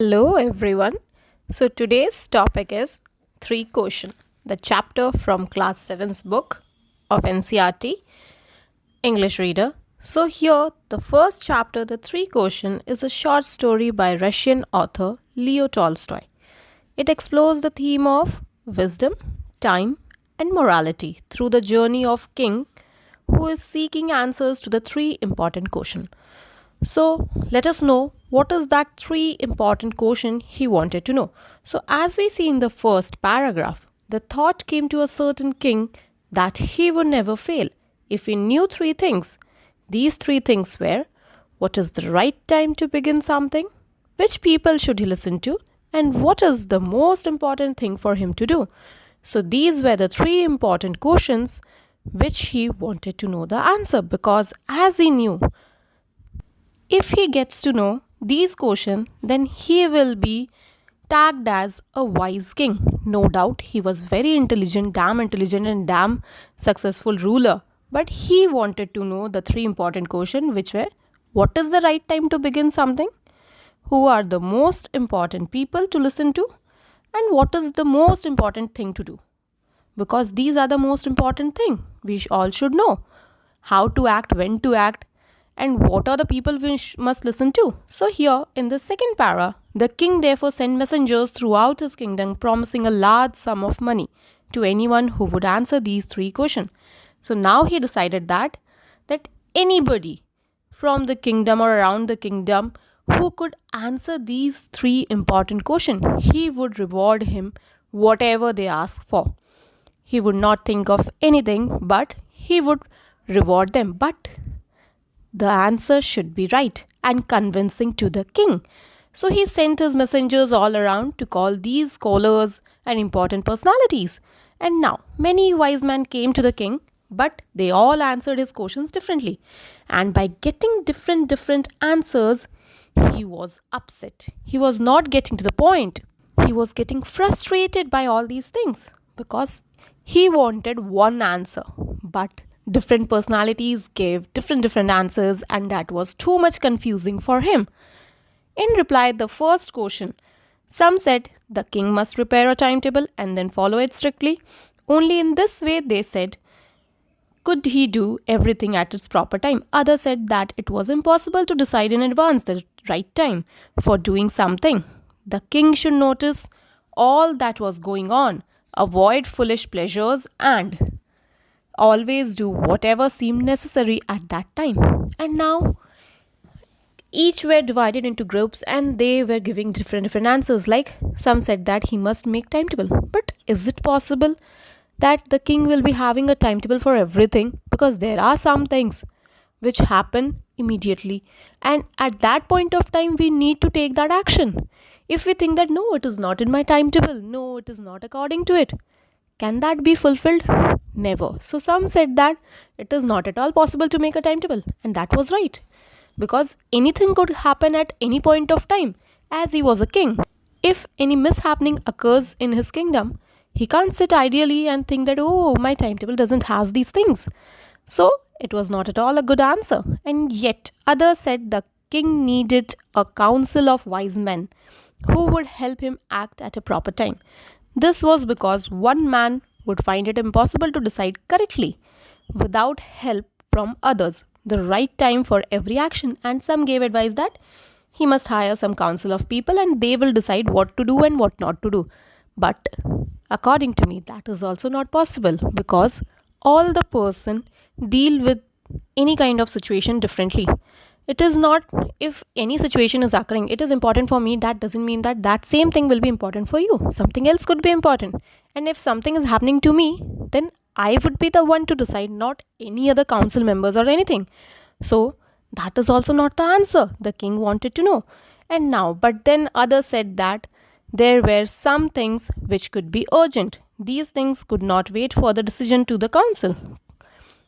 Hello everyone. So today's topic is 3 question, the chapter from class 7's book of NCRT English reader. So here the first chapter, the 3 question, is a short story by Russian author Leo Tolstoy. It explores the theme of wisdom, time and morality through the journey of king who is seeking answers to the 3 important questions. So let us know what is that 3 important question he wanted to know. So as we see in the first paragraph, the thought came to a certain king that he would never fail if he knew 3 things. These 3 things were: what is the right time to begin something, which people should he listen to, and what is the most important thing for him to do. So these were the 3 important questions which he wanted to know the answer, because as he knew, if he gets to know these questions, then he will be tagged as a wise king. No doubt he was very intelligent, and damn successful ruler. But he wanted to know the 3 important questions, which were: what is the right time to begin something? Who are the most important people to listen to? And what is the most important thing to do? Because these are the most important thing. We all should know how to act, when to act, and what are the people we must listen to. So here in the second para, the king therefore sent messengers throughout his kingdom promising a large sum of money to anyone who would answer these 3 questions. So now he decided that anybody from the kingdom or around the kingdom who could answer these 3 important questions, he would reward him whatever they ask for. He would not think of anything, but he would reward them. But the answer should be right and convincing to the king. So he sent his messengers all around to call these scholars and important personalities. And now many wise men came to the king, but they all answered his questions differently. And by getting different answers, he was upset. He was not getting to the point. He was getting frustrated by all these things because he wanted one answer, but different personalities gave different answers, and that was too much confusing for him. In reply, the first question, some said the king must prepare a timetable and then follow it strictly. Only in this way, they said, could he do everything at its proper time. Others said that it was impossible to decide in advance the right time for doing something. The king should notice all that was going on, avoid foolish pleasures, and always do whatever seemed necessary at that time. And now each were divided into groups and they were giving different answers. Like some said that he must make timetable. But is it possible that the king will be having a timetable for everything? Because there are some things which happen immediately, and at that point of time we need to take that action. If we think that no, it is not in my timetable, no, it is not according to it, can that be fulfilled? Never. So some said that it is not at all possible to make a timetable, and that was right, because anything could happen at any point of time, as he was a king. If any mishappening occurs in his kingdom, he can't sit ideally and think that, oh, my timetable doesn't have these things. So it was not at all a good answer. And yet others said the king needed a council of wise men who would help him act at a proper time. This was because one man would find it impossible to decide correctly without help from others the right time for every action, and some gave advice that he must hire some council of people and they will decide what to do and what not to do. But according to me, that is also not possible, because all the person deal with any kind of situation differently. It is not, if any situation is occurring, it is important for me, that doesn't mean that that same thing will be important for you. Something else could be important. And if something is happening to me, then I would be the one to decide, not any other council members or anything. So that is also not the answer the king wanted to know. And now, but then others said that there were some things which could be urgent. These things could not wait for the decision to the council.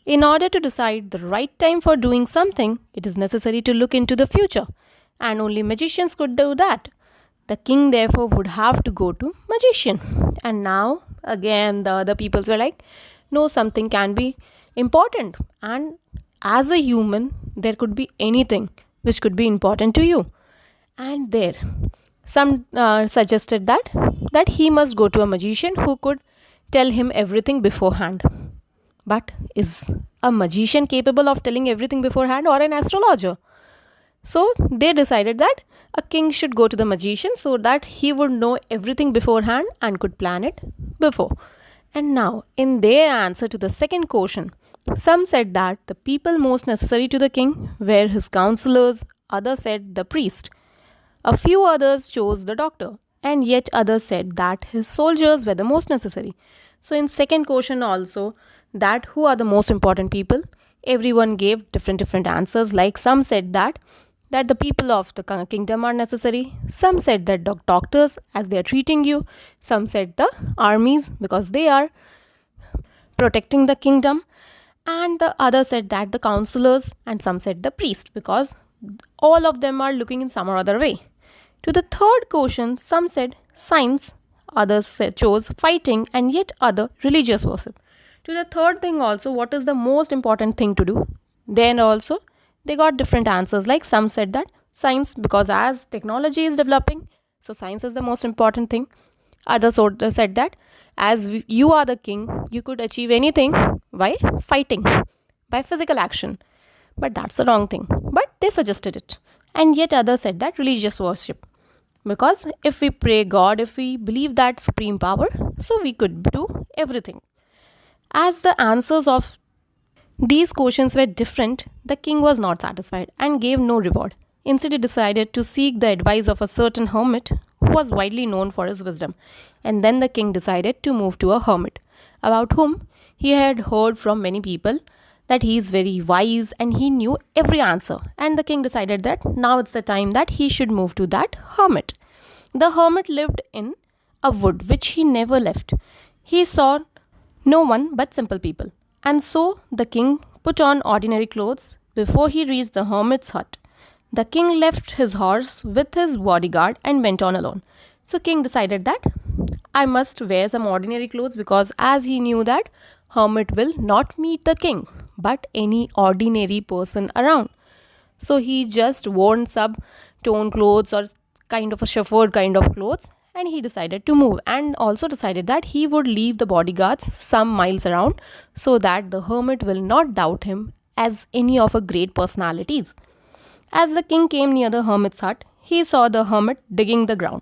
In order to decide the right time for doing something, it is necessary to look into the future, and only magicians could do that. The king therefore would have to go to magician. And now again the other peoples were like, no, something can be important, and as a human there could be anything which could be important to you. And there Some suggested that he must go to a magician who could tell him everything beforehand. But is a magician capable of telling everything beforehand, or an astrologer? So they decided that a king should go to the magician so that he would know everything beforehand and could plan it before. And now, in their answer to the second question, some said that the people most necessary to the king were his counselors, others said the priest. A few others chose the doctor, and yet others said that his soldiers were the most necessary. So, in second question also, that who are the most important people, everyone gave different answers. Like some said that the people of the kingdom are necessary. Some said that doctors, as they are treating you. Some said the armies, because they are protecting the kingdom. And the other said that the counselors, and some said the priest, because all of them are looking in some or other way. To the third question, some said science, others chose fighting, and yet other religious worship. To the third thing also, what is the most important thing to do? Then also they got different answers. Like some said that science, because as technology is developing, so science is the most important thing. Others said that as you are the king, you could achieve anything by fighting, by physical action. But that's the wrong thing. But they suggested it. And yet others said that religious worship. Because if we pray God, if we believe that supreme power, so we could do everything. As the answers of these questions were different, the king was not satisfied and gave no reward. Instead, he decided to seek the advice of a certain hermit who was widely known for his wisdom. And then the king decided to move to a hermit, about whom he had heard from many people that he is very wise and he knew every answer. And the king decided that now it's the time that he should move to that hermit. The hermit lived in a wood which he never left. He saw no one but simple people. And so the king put on ordinary clothes before he reached the hermit's hut. The king left his horse with his bodyguard and went on alone. So king decided that I must wear some ordinary clothes, because as he knew that hermit will not meet the king but any ordinary person around. So he just wore some torn clothes or kind of a chauffeured kind of clothes, and he decided to move, and also decided that he would leave the bodyguards some miles around so that the hermit will not doubt him as any of a great personalities. As the king came near the hermit's hut, he saw the hermit digging the ground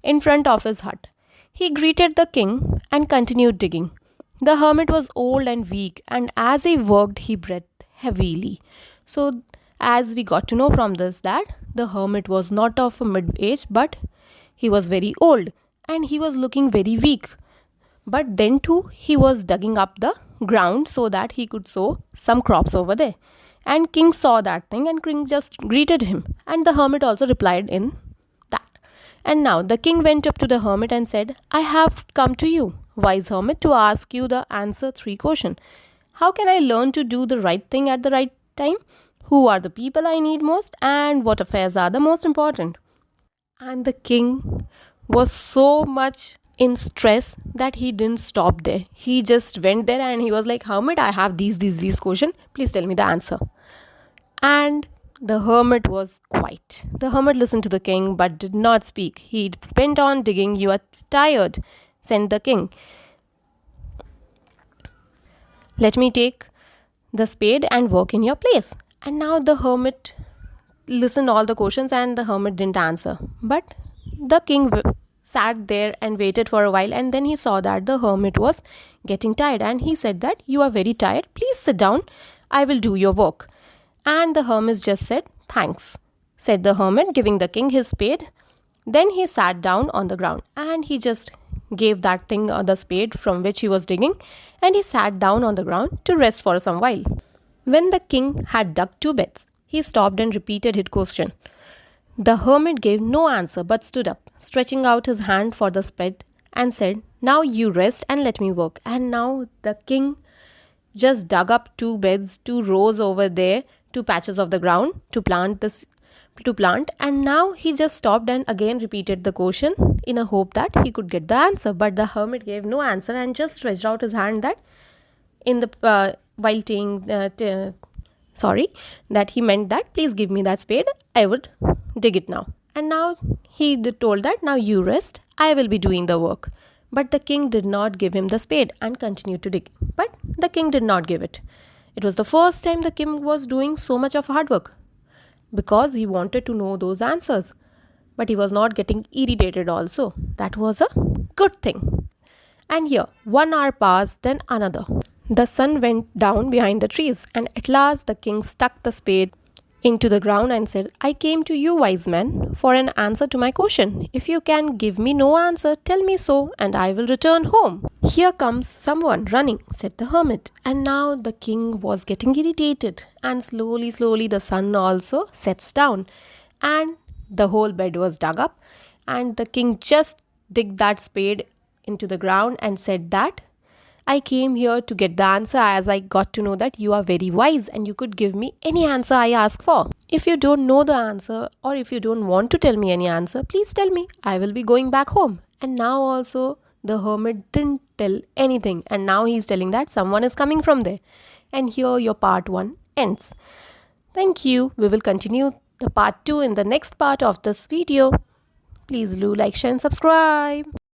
in front of his hut. He greeted the king and continued digging. The hermit was old and weak, and as he worked, he breathed heavily. So, as we got to know from this, that the hermit was not of a mid age, but he was very old and he was looking very weak. But then too, he was digging up the ground so that he could sow some crops over there. And king saw that thing, and king just greeted him, and the hermit also replied in that. And now the king went up to the hermit and said, I have come to you, wise hermit, to ask you the answer 3 question. How can I learn to do the right thing at the right time? Who are the people I need most, and what affairs are the most important? And the king was so much in stress that he didn't stop there. He just went there and he was like, hermit, I have these questions. Please tell me the answer. And the hermit was quiet. The hermit listened to the king but did not speak. He went on digging. You are tired, said the king. Let me take the spade and work in your place. And now the hermit listened all the questions, and the hermit didn't answer. But the king sat there and waited for a while, and then he saw that the hermit was getting tired, and he said that you are very tired. Please sit down. I will do your work. And the hermit just said, thanks, said the hermit, giving the king his spade. Then he sat down on the ground and he just gave that thing the spade from which he was digging, and he sat down on the ground to rest for some while. When the king had dug 2 beds, he stopped and repeated his question. The hermit gave no answer but stood up, stretching out his hand for the spade, and said, now you rest and let me work. And now the king just dug up 2 beds, 2 rows over there, 2 patches of the ground to plant, and now he just stopped and again repeated the question in a hope that he could get the answer. But the hermit gave no answer and just stretched out his hand, that in the while saying that he meant that please give me that spade, I would dig it now. And now he told that, now you rest, I will be doing the work. But the king did not give him the spade and continued to dig. But the king did not give it. It was the first time the king was doing so much of hard work because he wanted to know those answers. But he was not getting irritated also. That was a good thing. And here, 1 hour passed, then another. The sun went down behind the trees, and at last the king stuck the spade into the ground and said, I came to you, wise man, for an answer to my question. If you can give me no answer, tell me so, and I will return home. Here comes someone running, said the hermit. And now the king was getting irritated, and slowly the sun also sets down, and the whole bed was dug up, and the king just digged that spade into the ground and said that I came here to get the answer, as I got to know that you are very wise and you could give me any answer I ask for. If you don't know the answer, or if you don't want to tell me any answer, please tell me. I will be going back home. And now also the hermit didn't tell anything, and now he's telling that someone is coming from there. And here your part 1 ends. Thank you. We will continue the part 2 in the next part of this video. Please do like, share and subscribe.